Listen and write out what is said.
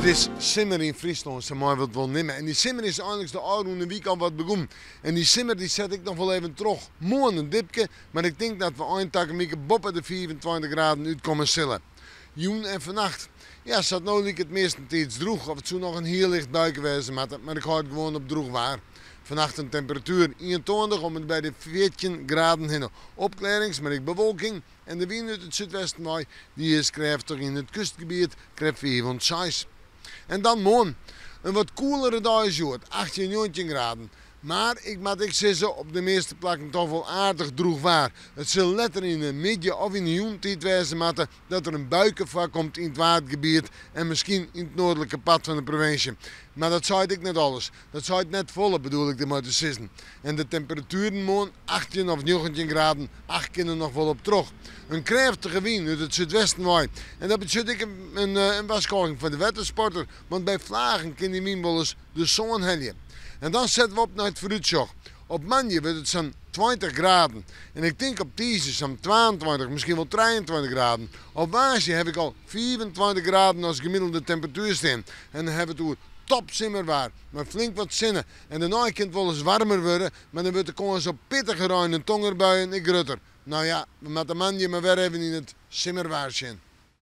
Het is simmer in Friesland, ze maar wat wel nemen. En die simmer is eigenlijk de oude week al wat begonnen. En die simmer die zet ik nog wel even terug. Morgen een dipje, maar ik denk dat we eindelijk een beetje boven de 24 graden uitkomen zullen. Joen en vannacht. Ja, zat nou het meeste iets droeg. Of het zou nog een heel licht buik wezen, maar ik houd gewoon op droeg waar. Vannacht een temperatuur 21 om het bij de 14 graden heen. Opklarings, maar ik bewolking. En de wind uit het zuidwesten waai, die is krachtig in het kustgebied, krijgt 4,6. En dan morgen, een wat koelere dag is het, 18, 19 graden. Maar ik moet zeggen, op de meeste plekken toch wel aardig droeg waar. Het zal letter in de midden of in de joentijd wezen moeten dat er een buikenvak komt in het waardgebied en misschien in het noordelijke pad van de provincie. Maar dat zei ik net alles. Dat zei het net volle bedoel ik te zeggen. En de temperaturen morgen 18 of 19 graden, 8 kunnen nog wel op terug. Een krachtige wind uit het zuidwesten waai. En dat betekent een waarschuwing voor de wetensporter, want bij vlagen kan die wind wel eens de zon helpen. En dan zetten we op naar het vooruitzicht. Op maandag wordt het zo'n 20 graden. En ik denk op deze zo'n 22, misschien wel 23 graden. Op woensdag heb ik al 24 graden als gemiddelde temperatuur staan. En dan hebben we het top simmerwaar, maar flink wat zinnen. En daarna kan het wel eens warmer worden, maar dan wordt het gewoon zo pittiger aan en tongerbuien en grutter. Nou ja, we moeten de maandag maar weer even in het simmerwaar zien.